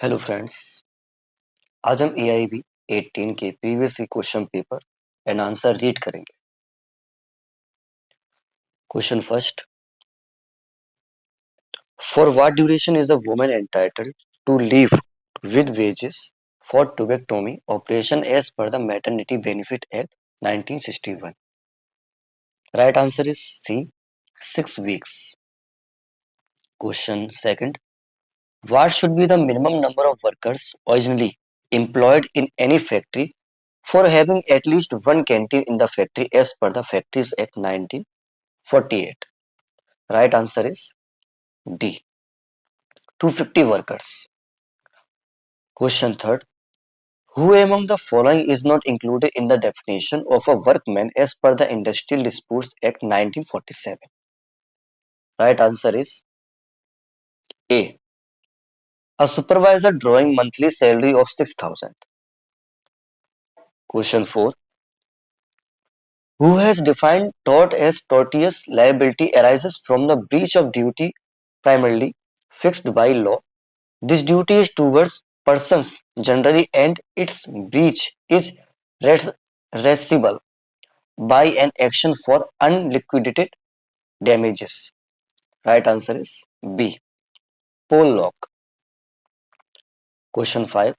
Hello friends. आज हम AIB 18 के previous question paper and answer read करेंगे। Question first, for what duration is a woman entitled to leave with wages for tubectomy operation as per the maternity benefit act 1961? Right answer is C, 6 weeks. Question second, what should be the minimum number of workers originally employed in any factory for having at least one canteen in the factory as per the Factories Act 1948? Right answer is D, 250 workers. Question third, who among the following is not included in the definition of a workman as per the Industrial Disputes Act 1947? Right answer is A, a supervisor drawing monthly salary of 6,000. Question 4, who has defined tort as tortious liability arises from the breach of duty primarily fixed by law. This duty is towards persons generally and its breach is redressable by an action for unliquidated damages. Right answer is B, Pollock. Question 5,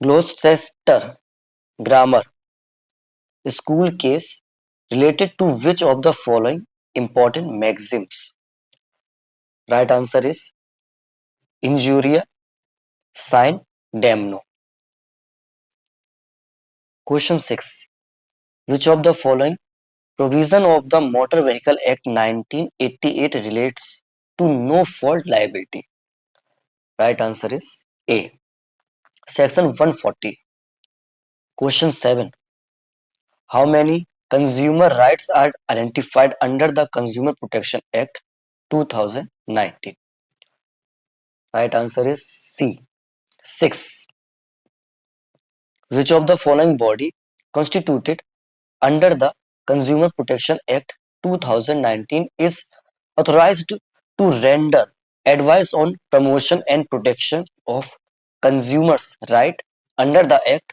Gloucester Grammar School case related to which of the following important maxims? Right answer is injuria sine damno. Question 6, which of the following provision of the Motor Vehicle Act 1988 relates to no fault liability? Right answer is A, Section 140. Question 7, how many consumer rights are identified under the Consumer Protection Act 2019? Right answer is C, 6. Which of the following body constituted under the Consumer Protection Act 2019 is authorized to render advice on promotion and protection of consumers' right under the Act?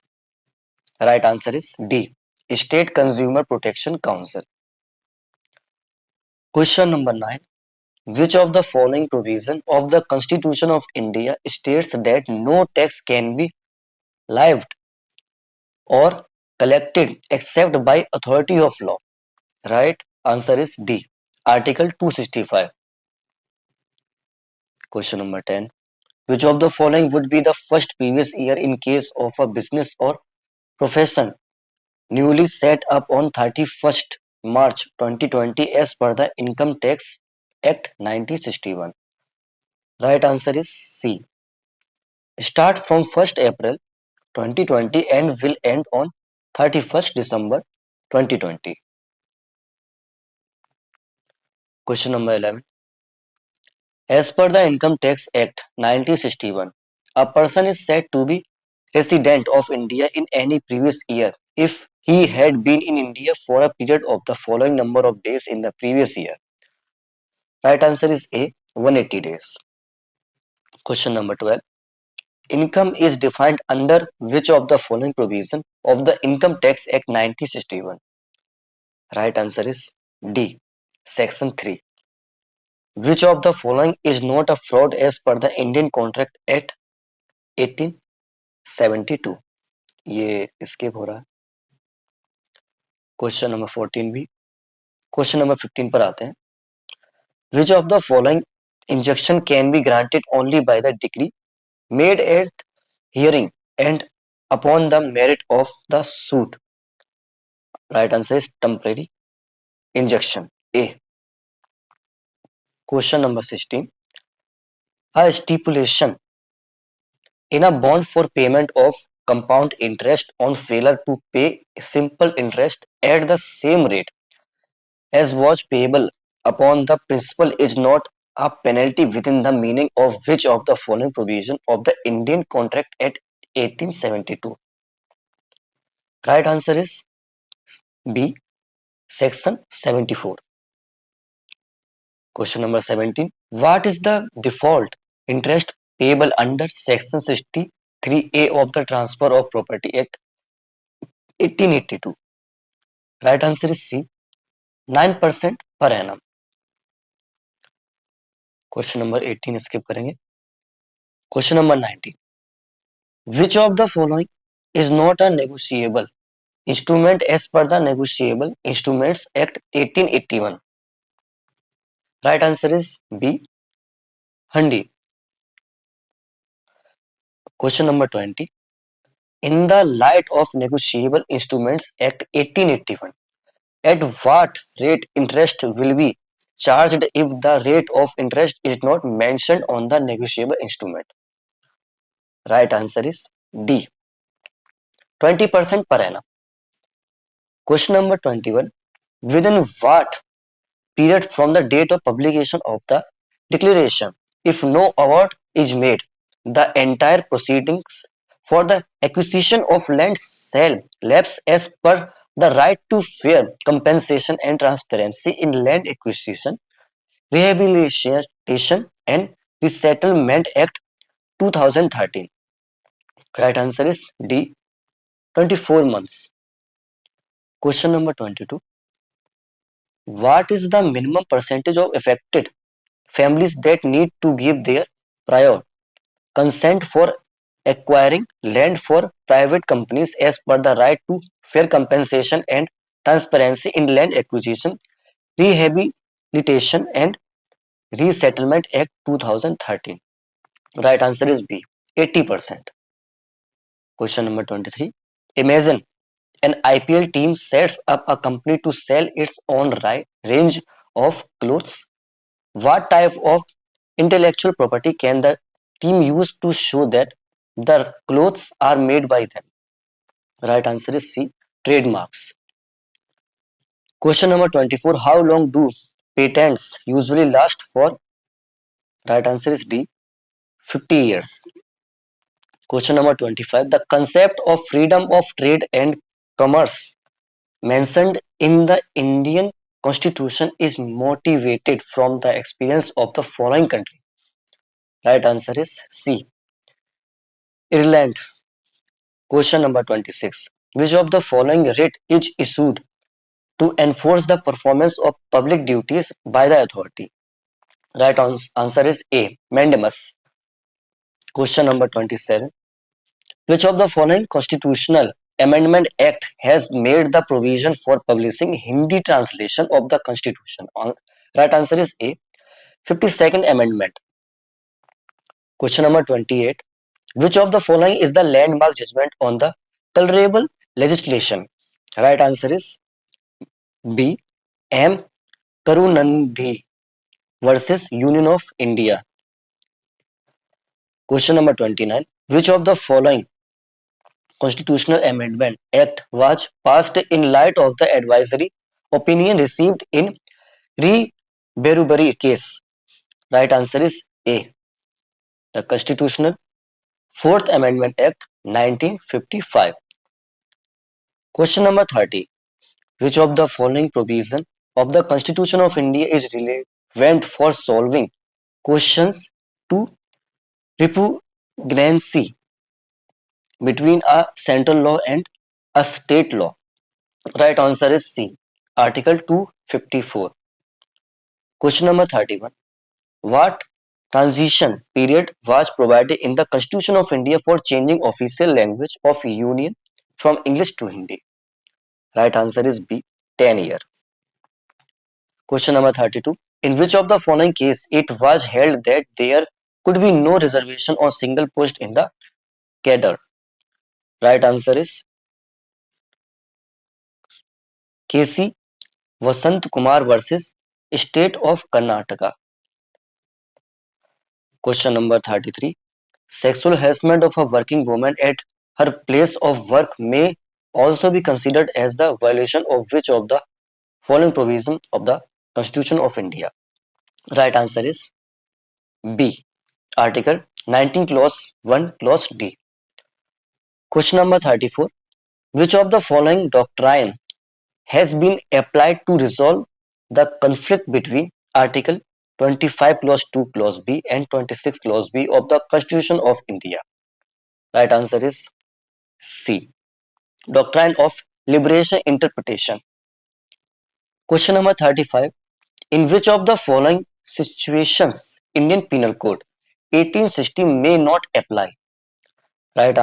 Right answer is D, State Consumer Protection Council. Question number 9. Which of the following provision of the Constitution of India states that no tax can be levied or collected except by authority of law? Right answer is D, Article 265. Question number 10. Which of the following would be the first previous year in case of a business or profession newly set up on 31st March 2020 as per the Income Tax Act 1961? Right answer is C. Start from 1st April 2020 and will end on 31st December 2020. Question number 11. As per the Income Tax Act 1961, a person is said to be resident of India in any previous year if he had been in India for a period of the following number of days in the previous year. Right answer is A, 180 days. Question number 12. Income is defined under which of the following provision of the Income Tax Act 1961? Right answer is D, Section 3. Which of the following is not a fraud as per the Indian Contract Act 1872? ये skip हो रहा है। Question number 14 भी। Question number 15 पर आते हैं। Which of the following injunction can be granted only by the decree made at hearing and upon the merit of the suit? Right answer is temporary injunction, A. Question number 16. A stipulation in a bond for payment of compound interest on failure to pay simple interest at the same rate as was payable upon the principal is not a penalty within the meaning of which of the following provision of the Indian Contract Act 1872? Right answer is B, Section 74. Question number 17. What is the default interest payable under Section 63A of the Transfer of Property Act 1882? Right answer is C, 9% per annum. Question number 18 skip करेंगे. Question number 19. Which of the following is not a negotiable instrument as per the Negotiable Instruments Act 1881? Right answer is B, Hundi. Question number 20. In the light of Negotiable Instruments Act 1881, at what rate interest will be charged if the rate of interest is not mentioned on the negotiable instrument? Right answer is D, 20% per annum. Question number 21. Within what period from the date of publication of the declaration, if no award is made, the entire proceedings for the acquisition of land shall lapse as per the right to fair compensation and transparency in land acquisition, Rehabilitation and Resettlement Act 2013? Right answer is D, 24 months. Question number 22. What is the minimum percentage of affected families that need to give their prior consent for acquiring land for private companies as per the right to fair compensation and transparency in land acquisition, Rehabilitation and Resettlement Act 2013? Right answer is B, 80%. Question number 23. Imagine an IPL team sets up a company to sell its own range of clothes. What type of intellectual property can the team use to show that the clothes are made by them? Right answer is C, trademarks. Question number 24. How long do patents usually last for? Right answer is D, 50 years. Question number 25. The concept of freedom of trade and commerce mentioned in the Indian Constitution is motivated from the experience of the following country. Right answer is C, Ireland. Question number 26. Which of the following writ is issued to enforce the performance of public duties by the authority? Right answer is A, mandamus. Question number 27. Which of the following constitutional amendment act has made the provision for publishing Hindi translation of the constitution? Right answer is A, 52nd amendment. Question number 28. Which of the following is the landmark judgment on the colorable legislation? Right answer is B, M. Karunanidhi versus Union of India. Question number 29. Which of the following constitutional amendment act was passed in light of the advisory opinion received in Re Berubari case? Right answer is A, the Constitutional Fourth Amendment Act 1955. Question number 30. Which of the following provision of the Constitution of India is relevant for solving questions to repugnancy between a central law and a state law? Right answer is C, Article 254. Question number 31. What transition period was provided in the Constitution of India for changing official language of Union from English to Hindi? Right answer is B, 10 years. Question number 32. In which of the following case it was held that there could be no reservation or single post in the cadre? Right answer is KC Vasant Kumar versus State of Karnataka. Question number 33. Sexual harassment of a working woman at her place of work may also be considered as the violation of which of the following provision of the Constitution of India? Right answer is B, Article 19 Clause 1 Clause D. Question number 34. Which of the following doctrine has been applied to resolve the conflict between Article 25 clause 2 clause B and 26 clause B of the Constitution of India? Right answer is C. Doctrine of liberation interpretation. Question number 35. In which of the following situations Indian Penal Code 1860 may not apply? Right.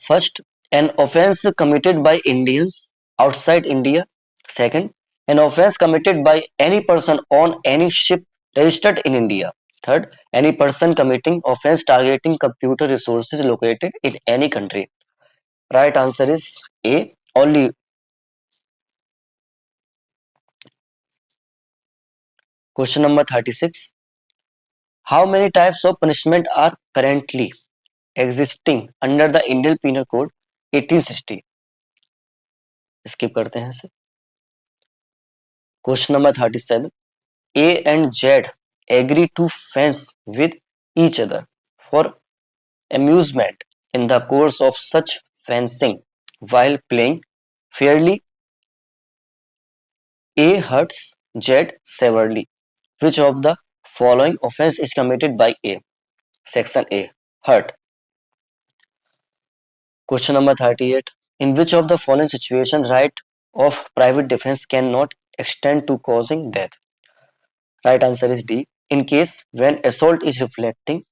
First, an offence committed by Indians outside India. Second, an offence committed by any person on any ship registered in India. Third, any person committing offence targeting computer resources located in any country. Right answer is A. Only. Question number 36. How many types of punishment are currently existing under the Indian Penal Code 1860? Skip करते हैं इसे. Question number 37. A and Z agree to fence with each other for amusement in the course of such fencing. While playing fairly, A hurts Z severely. Which of the following offence is committed by A? Section A. Hurt. Question number 38. In which of the following situations right of private defense cannot extend to causing death? Right answer is D. In case when assault is reflecting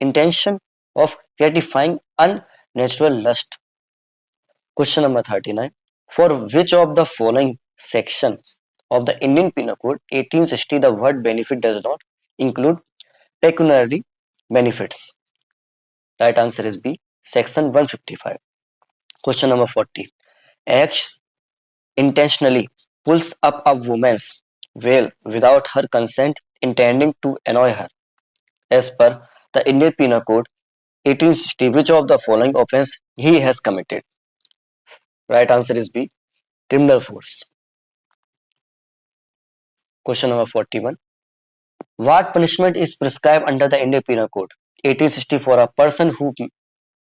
intention of gratifying unnatural lust. Question number 39. For which of the following sections of the Indian Penal Code 1860 the word benefit does not include pecuniary benefits? Right answer is B. Section 155. Question number 40. X intentionally pulls up a woman's veil without her consent, intending to annoy her. As per the Indian Penal Code 1860, which of the following offence he has committed? Right answer is B. Criminal force. Question number 41. What punishment is prescribed under the Indian Penal Code 1860 for a person who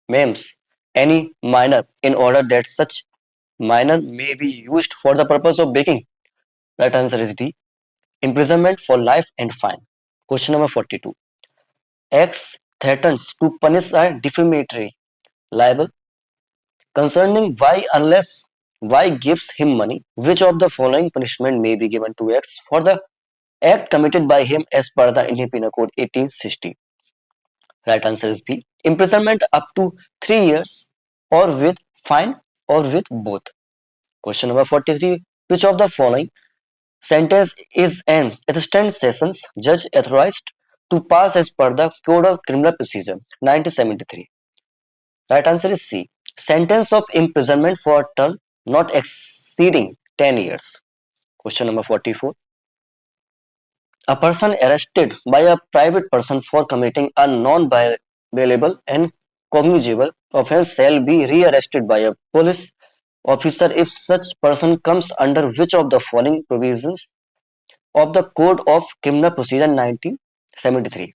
maims any minor in order that such minor may be used for the purpose of baking? Right answer is D. Imprisonment for life and fine. Question number 42. X threatens to punish a defamatory libel concerning Y gives him money. Which of the following punishment may be given to X for the act committed by him as per the Indian Penal Code 1860? Right answer is B. Imprisonment up to 3 years or with fine or with both. Question number 43. Which of the following sentence is an assistant sessions judge authorized to pass as per the Code of Criminal Procedure 1973? Right answer is C. Sentence of imprisonment for a term not exceeding 10 years. Question number 44. A person arrested by a private person for committing a non-bailable and cognizable offence shall be re-arrested by a police officer if such person comes under which of the following provisions of the Code of Criminal Procedure 1973?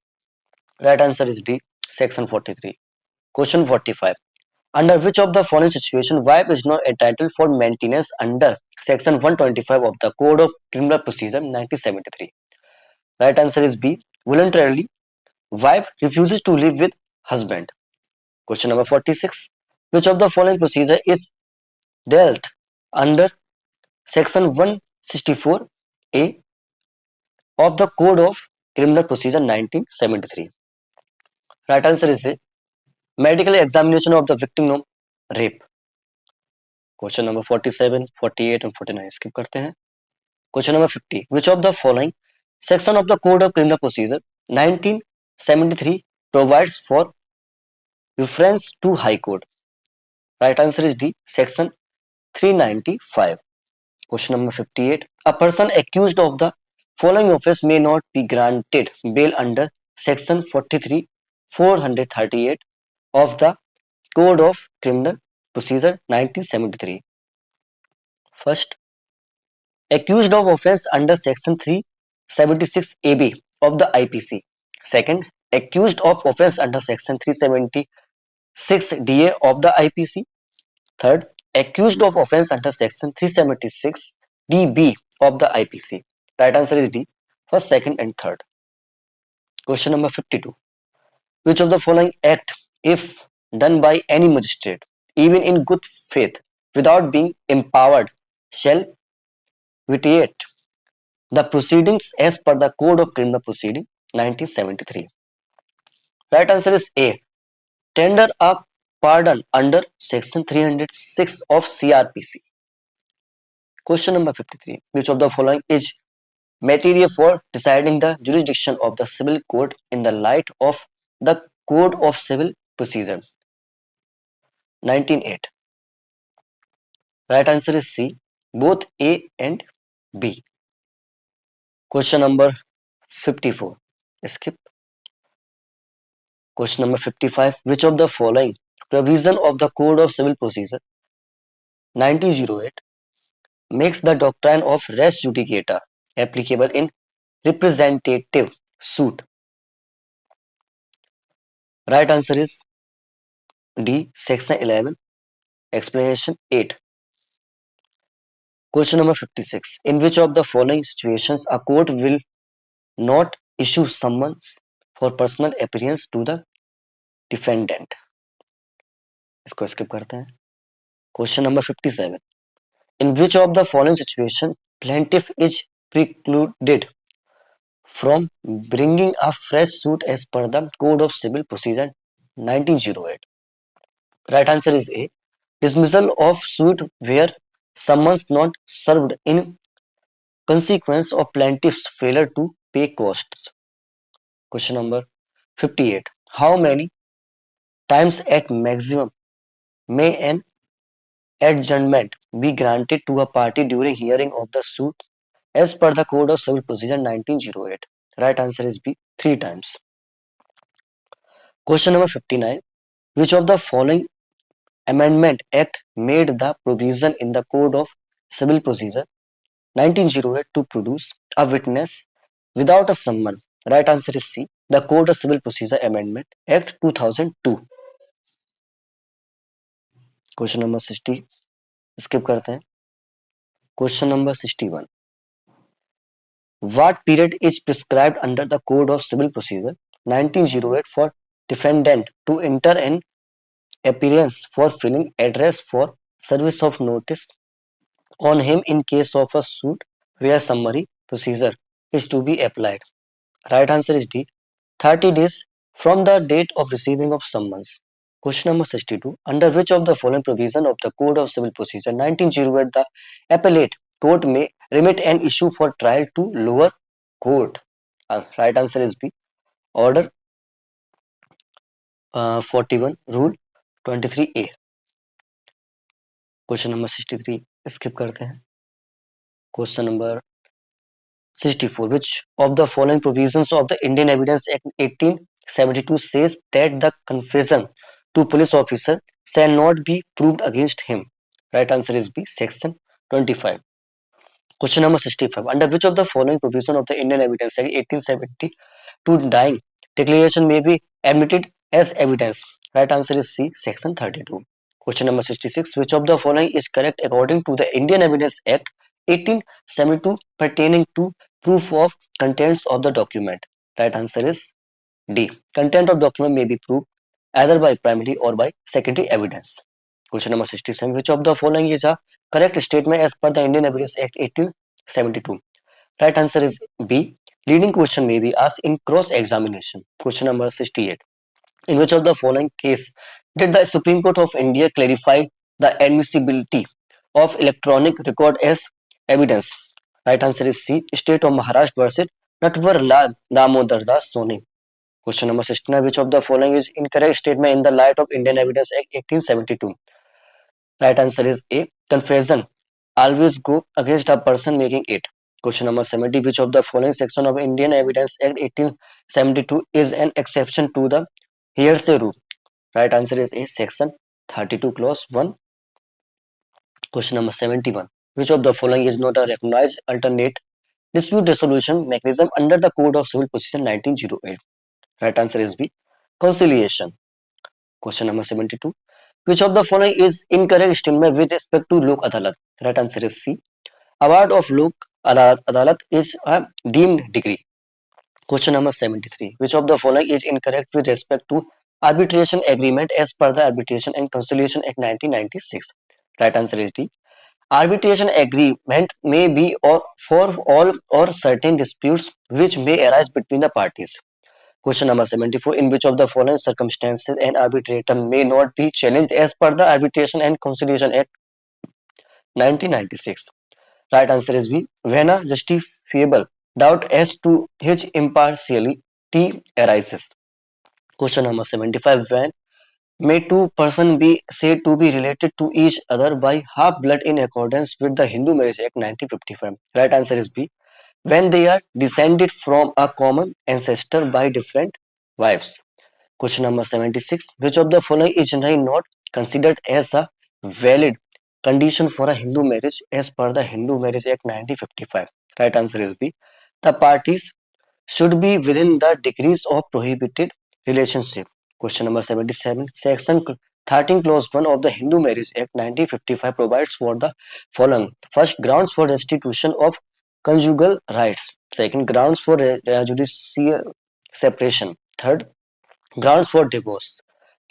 Right answer is D. Section 43. Question 45. Under which of the following situation wife is not entitled for maintenance under Section 125 of the Code of Criminal Procedure 1973? Right answer is B. Voluntarily, wife refuses to live with husband. Question number 46. Which of the following procedure is dealt under Section 164A of the Code of Criminal Procedure 1973? Right answer is A. Medical examination of the victim of rape. Question number 47, 48 and 49 skip करते हैं. Question number 50. Which of the following section of the Code of Criminal Procedure 1973 provides for reference to High Court? Right answer is D. Section 395. Question number 58. A person accused of the following offence may not be granted bail under Section 43, 438 of the Code of Criminal Procedure 1973. First, accused of offence under Section 376 AB of the IPC. Second, accused of offence under Section 376 DA of the IPC. Third, accused of offence under Section 376 DB of the IPC. Right answer is D. first, second, and third. Question number 52. Which of the following act, if done by any magistrate, even in good faith, without being empowered, shall vitiate the proceedings as per the Code of Criminal Proceeding 1973? Right answer is A. Tender a pardon under Section 306 of CRPC. Question number 53. Which of the following is material for deciding the jurisdiction of the civil court in the light of the Code of Civil Procedure 1908? Right answer is C. Both A and B. Question number 54. Skip. Question number 55. Which of the following provision of the Code of Civil Procedure 1908 makes the doctrine of res judicata applicable in representative suit? Right answer is D. Section 11. Explanation 8. Question number 56. In which of the following situations a court will not issue summons for personal appearance to the defendant? इसको skip करते हैं. Question number 57. In which of the following situation plaintiff is precluded from bringing a fresh suit as per the Code of Civil Procedure 1908? Right answer is A. Dismissal of suit where summons not served in consequence of plaintiff's failure to pay costs. Question number 58. How many times at maximum may an adjournment be granted to a party during hearing of the suit as per the Code of Civil Procedure 1908? Right answer is B. 3 times. Question number 59. Which of the following Amendment Act made the provision in the Code of Civil Procedure 1908 to produce a witness without a summon? Right answer is C. The Code of Civil Procedure Amendment Act 2002. Question number 60. Skip करते हैं. Question number 61. What period is prescribed under the Code of Civil Procedure 1908 for defendant to enter an appearance for filling address for service of notice on him in case of a suit where summary procedure is to be applied? Right answer is D. 30 days from the date of receiving of summons. Question number 62. Under which of the following provision of the Code of Civil Procedure 1908 the appellate court may remit an issue for trial to lower court? Right answer is B. Order 41 Rule 23A. Question number 63 skip करते हैं. Question number 64. Which of the following provisions of the Indian Evidence Act 1872 says that the confession to police officer shall not be proved against him? Right answer is B. Section 25. Question number 65. Under which of the following provision of the Indian Evidence Act 1872 dying declaration may be admitted as evidence? Right answer is C. Section 32. Question number 66. Which of the following is correct according to the Indian Evidence Act 1872 pertaining to proof of contents of the document? Right answer is D. Content of document may be proved either by primary or by secondary evidence. Question number 67. Which of the following is a correct statement as per the Indian Evidence Act 1872? Right answer is B. Leading question may be asked in cross examination. Question number 68. In which of the following case did the Supreme Court of India clarify the admissibility of electronic record as evidence? Right answer is C. State of Maharashtra versus Natwar Lal Damodar Das Soni. Question number 69. Which of the following is incorrect statement in the light of Indian Evidence Act 1872? Right answer is A. Confession always go against a person making it. Question number 70. Which of the following section of Indian Evidence Act 1872 is an exception to the hearsay rule? Right answer is A. Section 32 clause 1. Question number 71. Which of the following is not a recognized alternate dispute resolution mechanism under the Code of Civil Procedure 1908? Right answer is B. Conciliation. Question number 72. Which of the following is incorrect statement with respect to Lok Adalat? Right answer is C. Award of Lok Adalat is a deemed degree. Question number 73. Which of the following is incorrect with respect to arbitration agreement as per the Arbitration and Conciliation Act 1996? Right answer is D. Arbitration agreement may be or for all or certain disputes which may arise between the parties. Question number 74. In which of the following circumstances an arbitrator may not be challenged as per the Arbitration and Conciliation Act 1996? Right answer is B. When a justifiable doubt as to his impartiality arises. Question number 75. When may two persons be said to be related to each other by half blood in accordance with the Hindu Marriage Act 1955? Right answer is B. When they are descended from a common ancestor by different wives. Question number 76. Which of the following is generally not considered as a valid condition for a Hindu marriage as per the Hindu Marriage Act 1955? Right answer is B. The parties should be within the degrees of prohibited relationship. Question number 77. Section 13 clause 1 of the Hindu Marriage Act 1955 provides for the following. First, grounds for restitution of conjugal rights. Second, grounds for judicial separation. Third, grounds for divorce.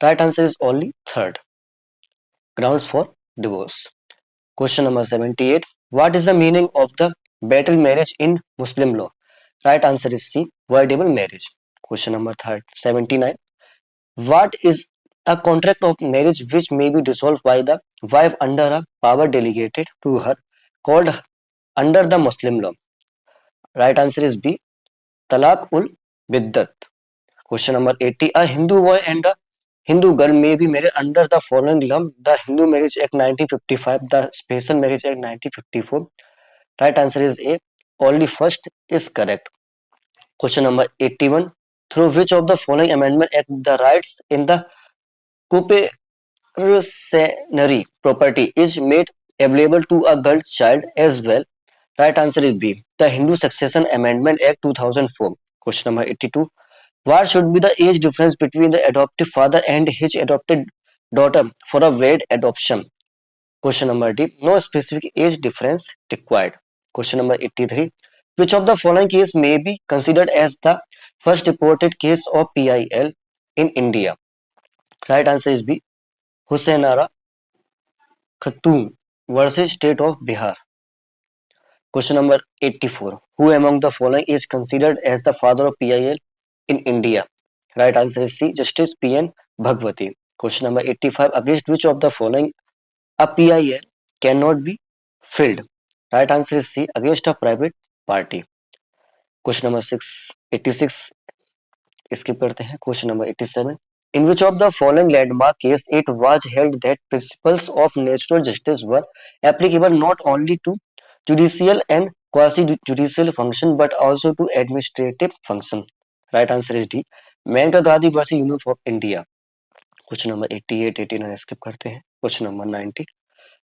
Right answer is only third. Grounds for divorce. Question number 78. What is the meaning of the battle marriage in Muslim law? Right answer is C. Voidable marriage. Question number 79. What is a contract of marriage which may be dissolved by the wife under a power delegated to her called under the Muslim law? Right answer is B. Talaq ul Biddat. Question number 80. A Hindu boy and a Hindu girl may be married under the following law: the Hindu Marriage Act 1955, the Special Marriage Act 1954. Right answer is A. Only first is correct. Question number 81. Through which of the following amendment act the rights in the supersessionary property is made available to a girl child as well? Right answer is B. The Hindu Succession Amendment Act 2004. Question number 82. What should be the age difference between the adoptive father and his adopted daughter for a valid adoption? Question number D. No specific age difference required. Question number 83. Which of the following case may be considered as the first reported case of PIL in India? Right answer is B. Husainara Khatun versus State of Bihar. Question number 84. Who among the following is considered as the father of PIL in India? Right answer is C. Justice P.N. Bhagwati. Question number 85. Against which of the following a PIL cannot be filled? Right answer is C. Against a private party. Question number 86. Skip करते हैं. Question number 87. In which of the following landmark case it was held that principles of natural justice were applicable not only to judicial and quasi-judicial function but also to administrative function? Right answer is D. Manka Gandhi versus Union of India. Question number 88, 89 skip करते हैं. Question number 90.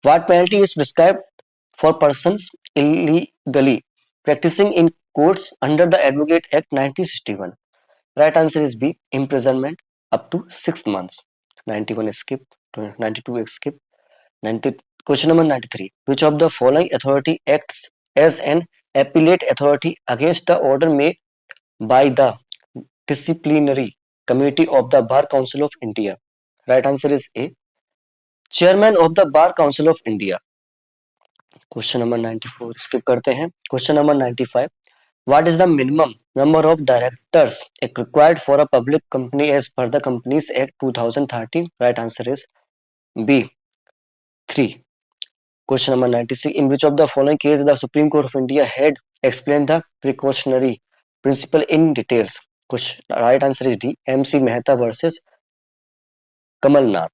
What penalty is prescribed for persons illegally practicing in courts under the Advocate Act 1961? Right answer is B. Imprisonment up to 6 months. 91 skip. 92 skip. 90, question number 93. Which of the following authority acts as an appellate authority against the order made by the disciplinary committee of the Bar Council of India? Right answer is A. Chairman of the Bar Council of India. Question number 94 skip करते हैं. Question number 95. What is the minimum number of directors required for a public company as per the Companies Act 2013? Right answer is B. 3. Question number 96. In which of the following cases the Supreme Court of India had explained the precautionary principle in details? Right answer is D. MC Mehta versus Kamal Nath.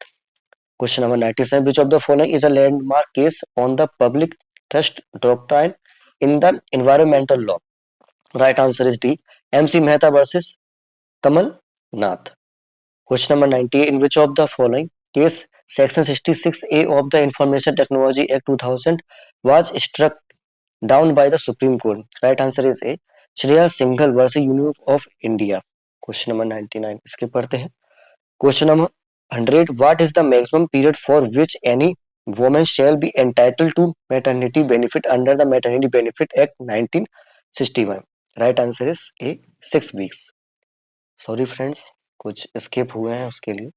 Question number 97. Which of the following is a landmark case on the public trust doctrine in the environmental law? Right answer is D. MC Mehta versus Kamal Nath. Question number 98. In which of the following case Section 66A of the Information Technology Act 2000 was struck down by the Supreme Court? Right answer is A. Shreya Singhal versus Union of India. Question number 99 skip करते हैं. Question number 100. What is the maximum period for which any women shall be entitled to maternity benefit under the Maternity Benefit Act 1961. Right answer is a 6 weeks. Sorry friends, कुछ skip हुए हैं उसके लिए.